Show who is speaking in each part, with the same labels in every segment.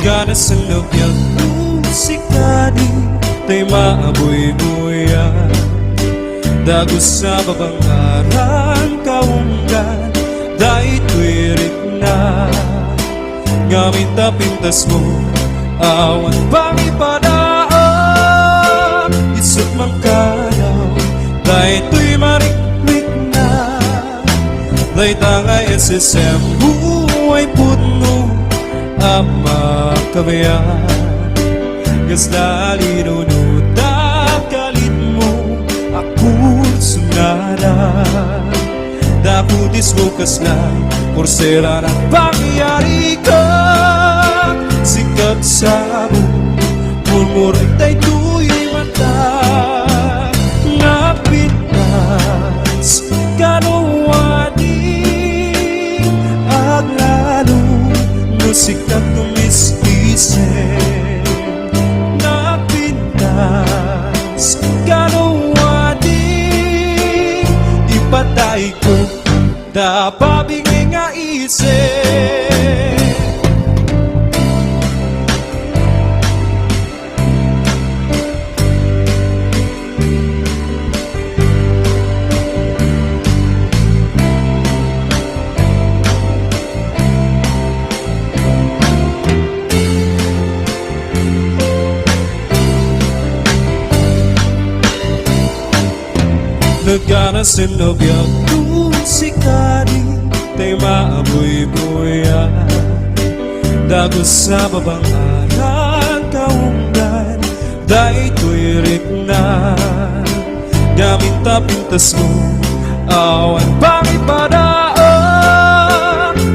Speaker 1: Nagana sa lubyan musikani tay maaboy-boya dago sa babangaran kaunggan dahil tuwirik na ngamin tapintas mo awan pang ipadaan isot mang kayaw dahil tuy mariklik na dahil tangay SSM buhay puno ama kabayan Gasdali nunuta kalit mo ako sunada Daputis mo kaslan Porsera ng pangyari ka Sikat sa mo Murmuray tayo tu'y mata Napitas Kanuwadi Aglalo Musikat tumiskise Patay ko Tapabingay nga isip Nagana sa lobyan musikani tay maaboy-boya dago sa babangaran kaunggan dahil tuwirik na gamit tapintas mo awan pang ipadaan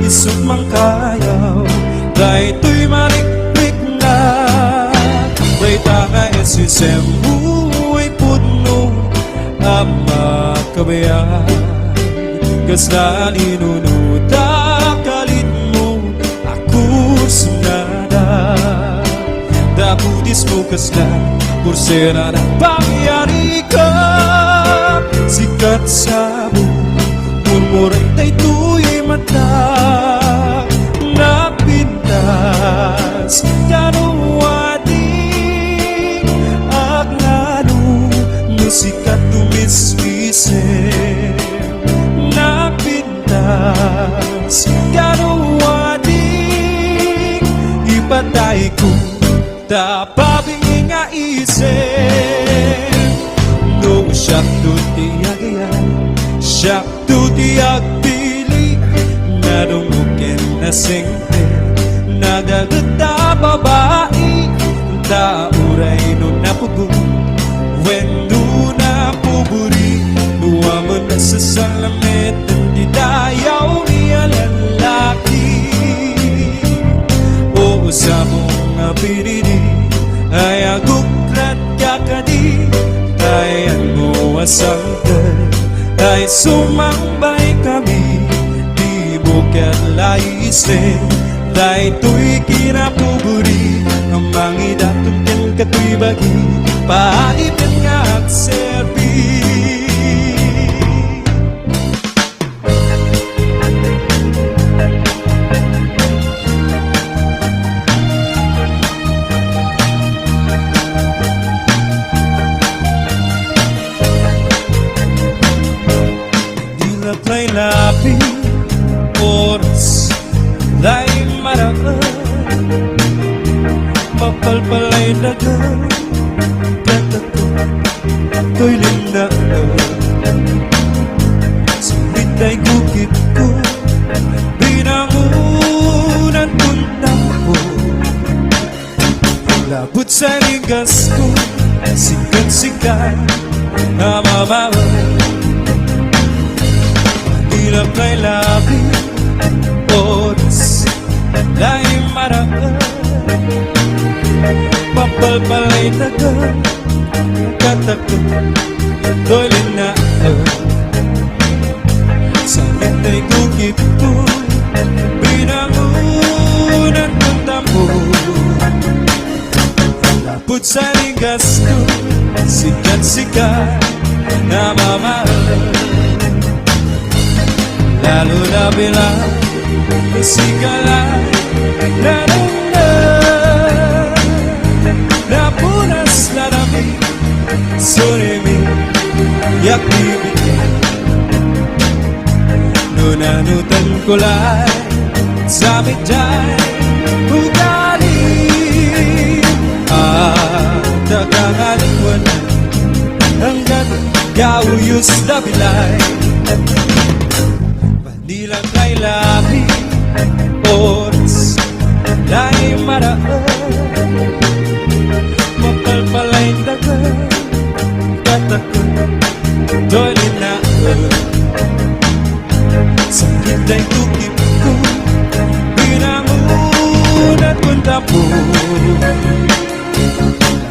Speaker 1: isot mang kayaw dahil tuy mariklik na dahil tanga SSM buhay puno ama kabayan Gasdali nunuta kalit mo ako sunada Daputis mo kaslan Porsera ng pangyari ka Sikat sa mo Murmuray tayo tu'y mata Napintas Kanuwadi Aglalo Musikat tumiswisip Napintas Kanuwadik Ipatay ko Tapabingin nga isip No siyak to tiyagayan Siyak to tiyag pili Nadumukin na singte Nagagata babae Tauray no napugo Wendo na puburi Nuwaman na sa salamet Hindi dayaw niya lalaki O sa mong pinili Ay aguklat kakadi Tayan mo asangkal Ay sumambay kami Di bukat laisen Dahil to'y kinapuburi Ang mangidatong din kato'y bagi Paipin nga at serbi Dilapay lapi Oras Lay maraan Papalpalay dagan To'y linaan Sulit ay gukit ko Binangunan kong tampo Labot sa ligas ko Sikat-sikat Namamawa Dilap kay labi Oras Lay maraan Papalpalay dagan Katakot To'y linaan Sa litay gukit ko Binangunan kong tampo Lapot sa ligas ko Sikat-sikat Namamahal Lalo na bilang Isigalan Na Sunimi yak bibigyan Nunanutan ko lang sa medyan ugali at nakangaliwanan hanggang gauyos na bilay Manilang kay labi oras lahi maraan mapalpalay dagan katakot doli na sakit ay tukip ko pinangunat kong tapo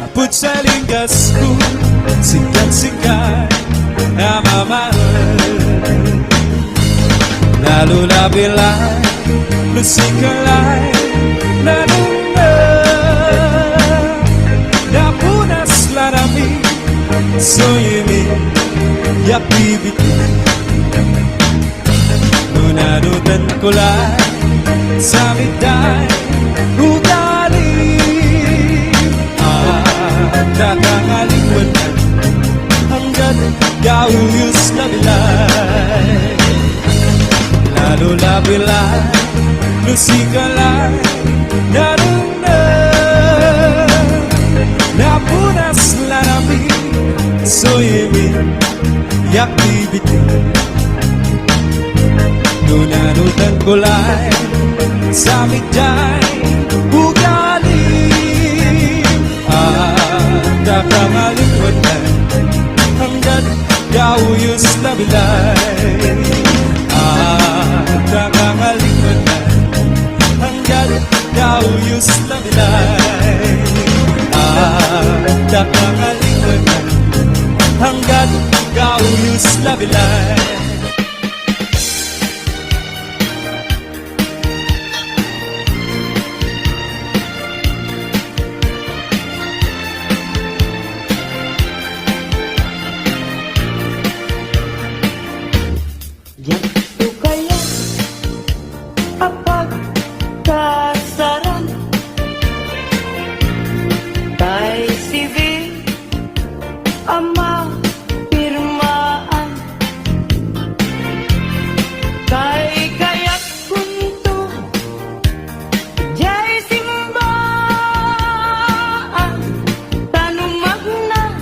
Speaker 1: lapot sa linggas ko sikat-sikat na mamahal lalo labilay lusikalay nanunga napunas larami soyimi yak bibigyan nunanutan ko lang sa miday ugali at nakangaliwanan hanggang gauyos na bilay lalo labilay lusikalay naruna napunas larami soyimi yak bibigyan nunanutan ko lang sa miday ugali at nakangaliwanan hanggang gauyos na bilay at nakangaliwanan hanggang gauyos na bilay at nakangaliwanan hanggang gauyos na bilay
Speaker 2: Ganito kaya ang pagkasaran kay civil ang mapirmaan kay kaya't kunto jay simbaan tanumag na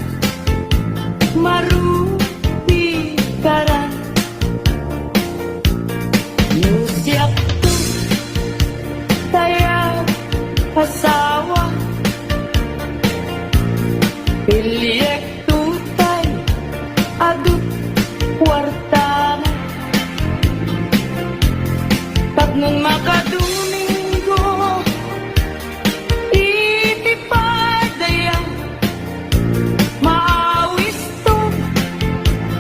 Speaker 2: maruti karan Siap tu saya asawa Piliek tutay adut wartana Tapnon makadumingo itipadaya maawis to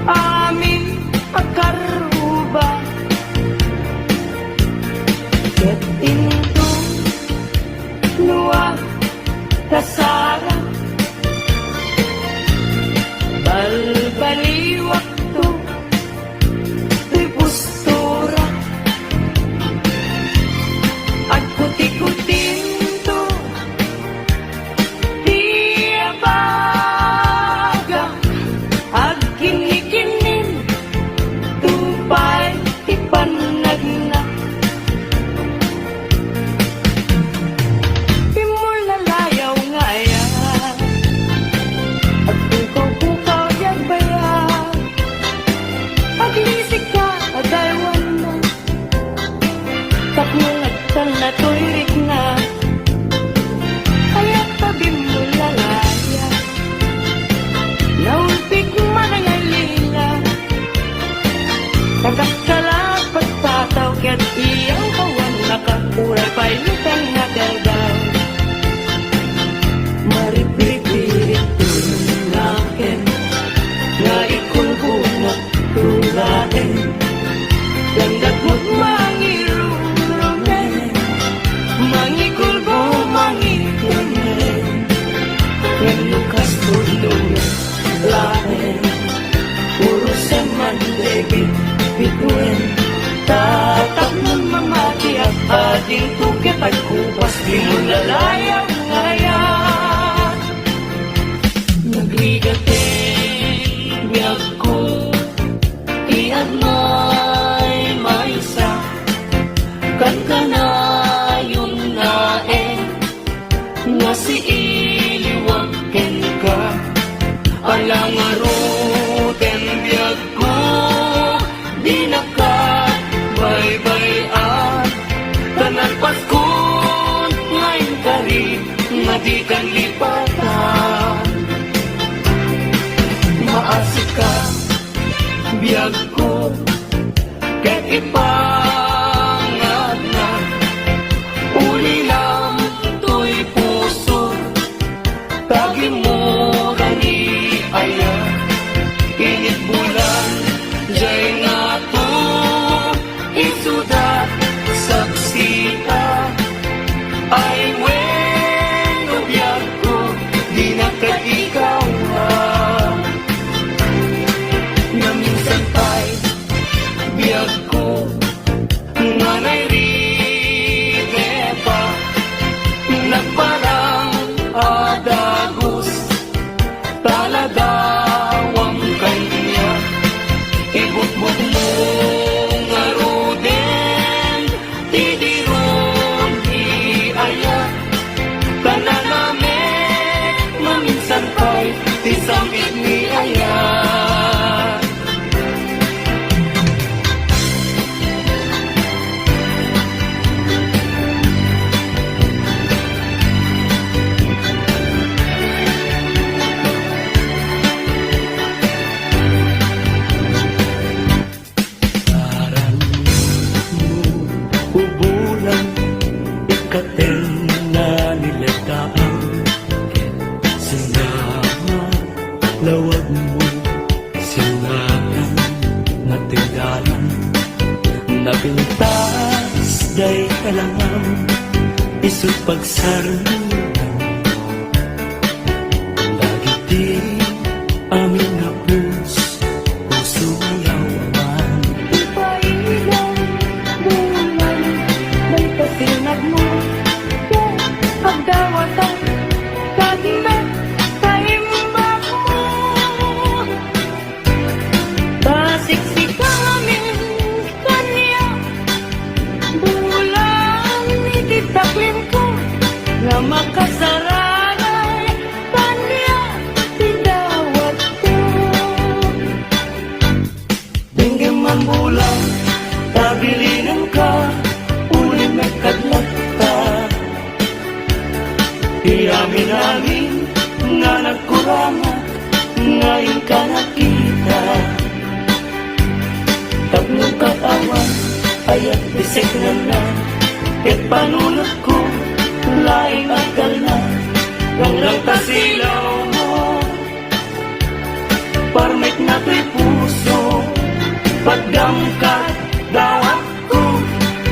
Speaker 2: amin akaruba Get into nuwa kasara balbaliwak to di postura at kuti-kutin to di abaga at kinikinin tupay ipanagna na tuirik na kaya tabi mo lalaya naumpik man ang alila kagakalat pagtataw kaya't iyang kawan nakakuray pailutan na daldaw maripipirit tunakin na ikulbunat tulain landag mo't mangikul mangikunin yang lukas tulong lain puro seman debit bituin tatap ng mamati at ating tukit at kupas di mo lalayang ngayon nagligatin may sa kan kanayon na nga si iliwagken ka alang aruten biyag ko di nakabaybayan tanan paskon ngayon kari nga di kan lipatan maasik ka biyag ko ket ipangat na uli lang to'y puso tagi mo gani aya init bulan jay nga to isudat saksita ay wen biyag ko di nakatikaw na minsan pa'y biyag ko nga nairide pa nagparang adagos taladawang kanya ibutbut mo nga ruden tidiron di aya kananamek maminsan pa'y tisamit ni aya ubulan ikaten na nilataan sinama lawag mo sinatan na tindalan napintas day kalangam isut pagsarunan dagiti amin na puso yawan
Speaker 3: Ipailang bulan may pasinag mo pagdawatan kagilan kaimbag mo basiksik kami kanya bulan ititakwin ko na makasaranay kanya tinawag ko
Speaker 2: Dinggim man bulan, tabilinan ka, uli may kadlat ka. Iamin-amin nga nagkurangan, ngayon ka nakita. Tatlong katawan, ayat bisik na na, ket panunod ko, laing agal na. Hanggang tasilaw mo, parmek na to'y puso. Pagdamkat dawat ko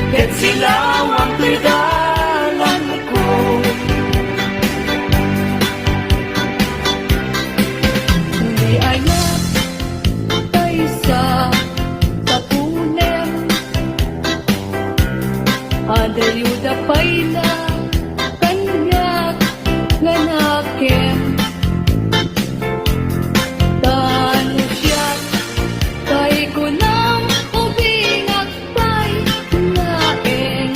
Speaker 2: ket silawang pidalan ko
Speaker 3: Di ayat tayo sa tapunem adayuda payla kanyak nga nakem tano siya tay ko nang ubingag pay naeng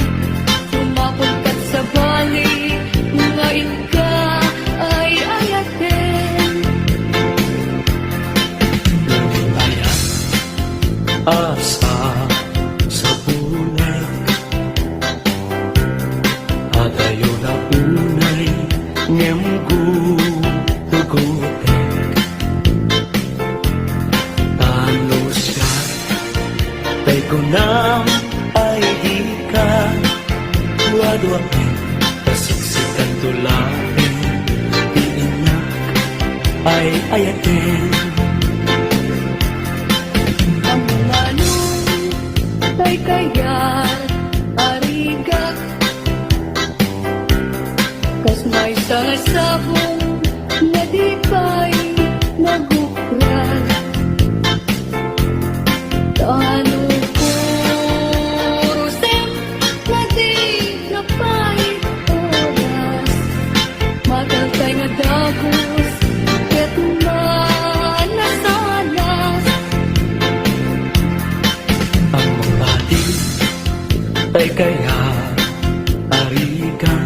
Speaker 3: sumapulkat sa bali ngayon ka ay ayaten
Speaker 2: ayat asa sa bulag adayo na unay ngem gugutek tano siya tay ko nam ay di ka duwa-duwain pasiksikan tulain iinak ay ayatin
Speaker 3: ang mga tay kayat arigat kas may salasabong na di pa'y nagukran tano kurusem na di na pa'y oras matagkay na dagos ket manasanas
Speaker 2: Ay kaya arigan